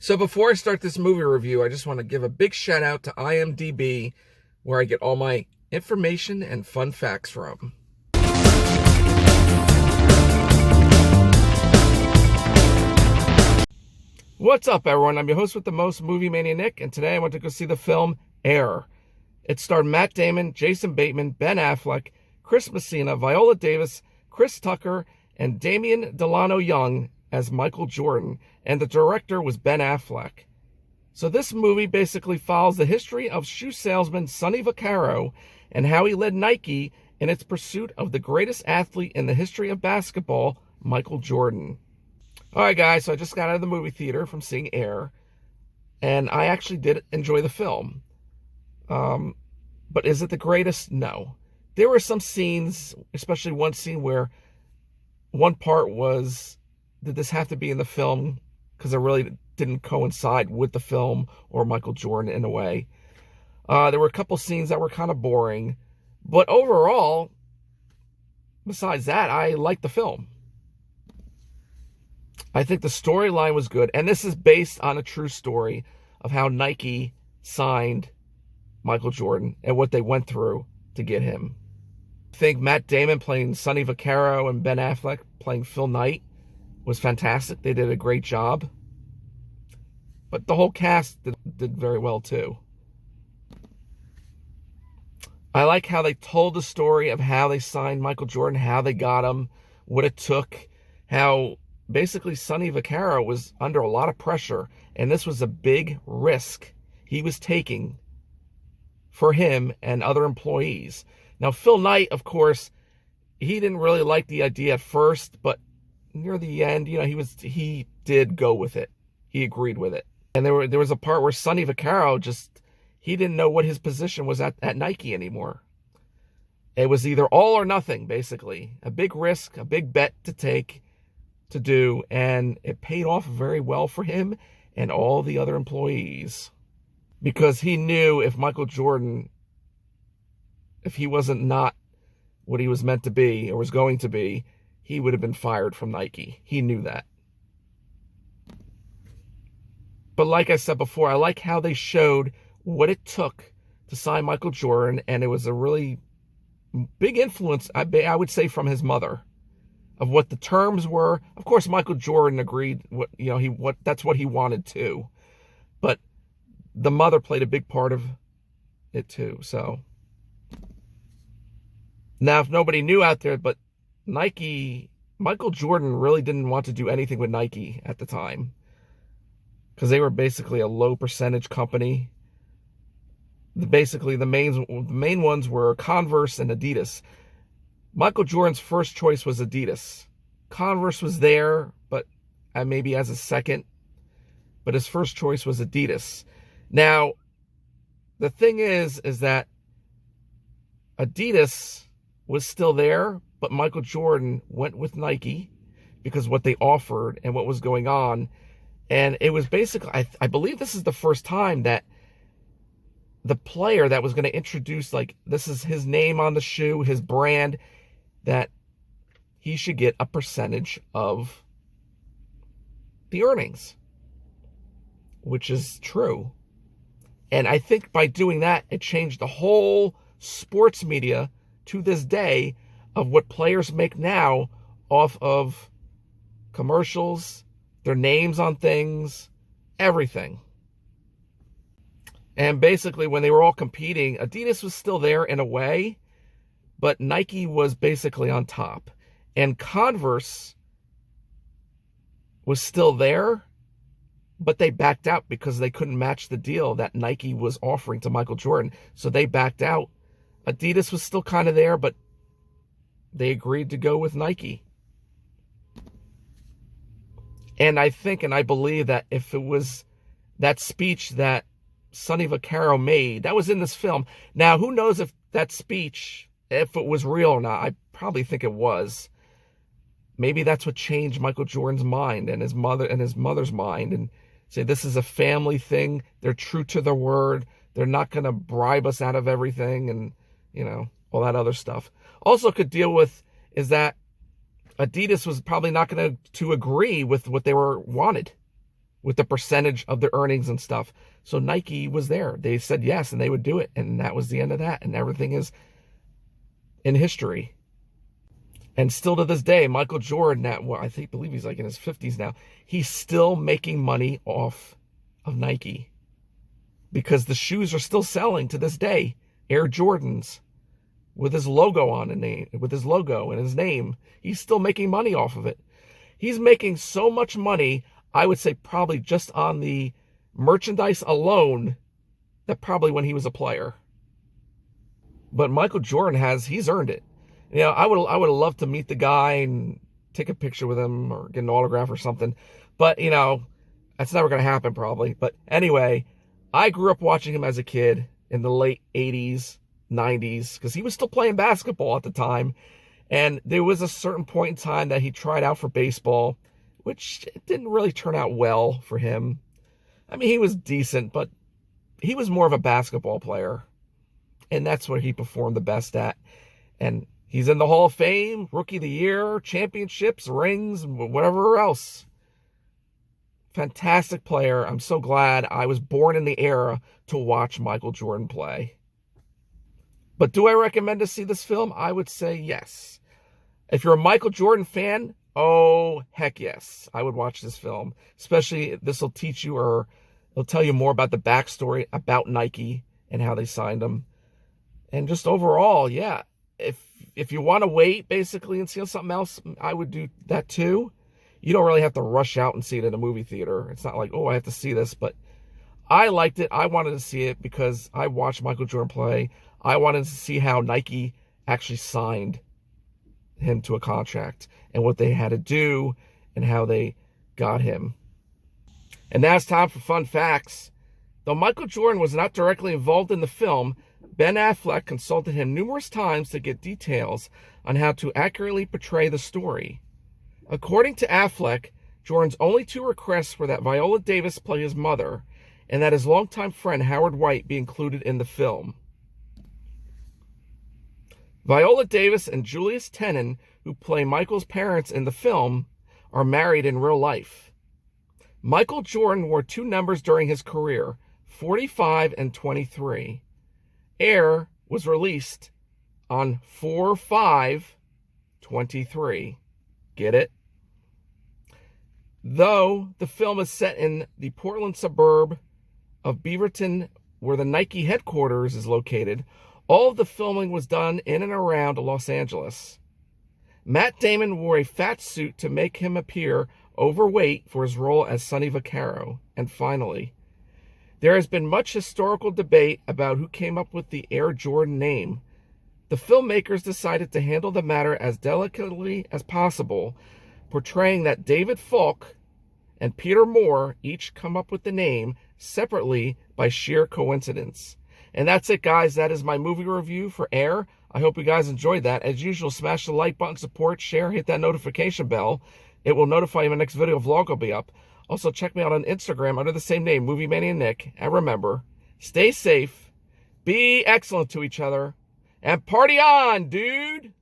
So before I start this movie review, I just want to give a big shout out to IMDb, where I get all my information and fun facts from. What's up, everyone? I'm your host with the most, Movie Mania Nick, and today I went to go see the film Air. It starred Matt Damon, Jason Bateman, Ben Affleck, Chris Messina, Viola Davis, Chris Tucker, and Damian Delano Young as Michael Jordan, and the director was Ben Affleck. So this movie basically follows the history of shoe salesman Sonny Vaccaro and how he led Nike in its pursuit of the greatest athlete in the history of basketball, Michael Jordan. Alright guys, so I just got out of the movie theater from seeing Air, and I actually did enjoy the film. But is it the greatest? No. There were some scenes, especially one scene where one part was, did this have to be in the film? Because it really didn't coincide with the film or Michael Jordan in a way. There were a couple scenes that were kind of boring. But overall, besides that, I liked the film. I think the storyline was good. And this is based on a true story of how Nike signed Michael Jordan and what they went through to get him. I think Matt Damon playing Sonny Vaccaro and Ben Affleck playing Phil Knight was fantastic. They did a great job. But the whole cast did very well too. I like how they told the story of how they signed Michael Jordan, how they got him, what it took, how basically Sonny Vaccaro was under a lot of pressure, and this was a big risk he was taking for him and other employees. Now, Phil Knight, of course, he didn't really like the idea at first, but near the end, he did go with it. He agreed with it. And there was a part where Sonny Vaccaro he didn't know what his position was at Nike anymore. It was either all or nothing, basically. A big risk, a big bet to take, to do, and it paid off very well for him and all the other employees. Because he knew if Michael Jordan, if he wasn't not what he was meant to be or was going to be, he would have been fired from Nike. He knew that. But like I said before, I like how they showed what it took to sign Michael Jordan, and it was a really big influence, I would say, from his mother, of what the terms were. Of course, Michael Jordan agreed that's what he wanted too. But the mother played a big part of it too. So now, if nobody knew out there, but Michael Jordan really didn't want to do anything with Nike at the time, because they were basically a low percentage company. Basically, the main ones were Converse and Adidas. Michael Jordan's first choice was Adidas. Converse was there, but maybe as a second. But his first choice was Adidas. Now, the thing is that Adidas was still there, but Michael Jordan went with Nike because what they offered and what was going on. And it was basically, I believe this is the first time that the player that was going to introduce, like, this is his name on the shoe, his brand, that he should get a percentage of the earnings, which is true. And I think by doing that, it changed the whole sports media to this day of what players make now off of commercials, their names on things, everything. And basically, when they were all competing, Adidas was still there in a way, but Nike was basically on top. And Converse was still there, but they backed out because they couldn't match the deal that Nike was offering to Michael Jordan. So they backed out. Adidas was still kind of there, but they agreed to go with Nike. And I think and I believe that if it was that speech that Sonny Vaccaro made, that was in this film. Now, who knows if that speech, if it was real or not? I probably think it was. Maybe that's what changed Michael Jordan's mind and his mother's mind, and say this is a family thing. They're true to their word. They're not going to bribe us out of everything, and all that other stuff. Also could deal with is that Adidas was probably not going to agree with what they wanted. with the percentage of the earnings and stuff. So Nike was there. They said yes, and they would do it. And that was the end of that. And everything is in history. And still to this day, Michael Jordan, believe he's like in his 50s now, he's still making money off of Nike because the shoes are still selling to this day. Air Jordans with his logo on the name, with his logo and his name. He's still making money off of it. He's making so much money, I would say probably just on the merchandise alone, that probably when he was a player. But Michael Jordan he's earned it. You know, I would have loved to meet the guy and take a picture with him or get an autograph or something. But, you know, that's never going to happen probably. But anyway, I grew up watching him as a kid in the late 80s, 90s, because he was still playing basketball at the time. And there was a certain point in time that he tried out for baseball, which didn't really turn out well for him. I mean, he was decent, but he was more of a basketball player. And that's what he performed the best at. And he's in the Hall of Fame, Rookie of the Year, championships, rings, whatever else. Fantastic player. I'm so glad I was born in the era to watch Michael Jordan play. But do I recommend to see this film? I would say yes. If you're a Michael Jordan fan, oh, heck yes. I would watch this film. Especially this will teach you, or it'll tell you more about the backstory about Nike and how they signed him. And just overall, yeah. If you want to wait, basically, and see something else, I would do that too. You don't really have to rush out and see it in a movie theater. It's not like, oh, I have to see this. But I liked it. I wanted to see it because I watched Michael Jordan play. I wanted to see how Nike actually signed him to a contract and what they had to do and how they got him. And now it's time for fun facts. Though Michael Jordan was not directly involved in the film, Ben Affleck consulted him numerous times to get details on how to accurately portray the story. According to Affleck, Jordan's only two requests were that Viola Davis play his mother and that his longtime friend Howard White be included in the film. Viola Davis and Julius Tenen, who play Michael's parents in the film, are married in real life. Michael Jordan wore two numbers during his career, 45 and 23. Air was released on 4/5/23. Get it? Though the film is set in the Portland suburb of Beaverton, where the Nike headquarters is located, all of the filming was done in and around Los Angeles. Matt Damon wore a fat suit to make him appear overweight for his role as Sonny Vaccaro. And finally, there has been much historical debate about who came up with the Air Jordan name. The filmmakers decided to handle the matter as delicately as possible, portraying that David Falk and Peter Moore each come up with the name separately by sheer coincidence. And that's it, guys. That is my movie review for Air. I hope you guys enjoyed that. As usual, smash the like button, support, share, hit that notification bell. It will notify you when my next video vlog will be up. Also, check me out on Instagram under the same name, Movie Mania Nick. And remember, stay safe, be excellent to each other, and party on, dude!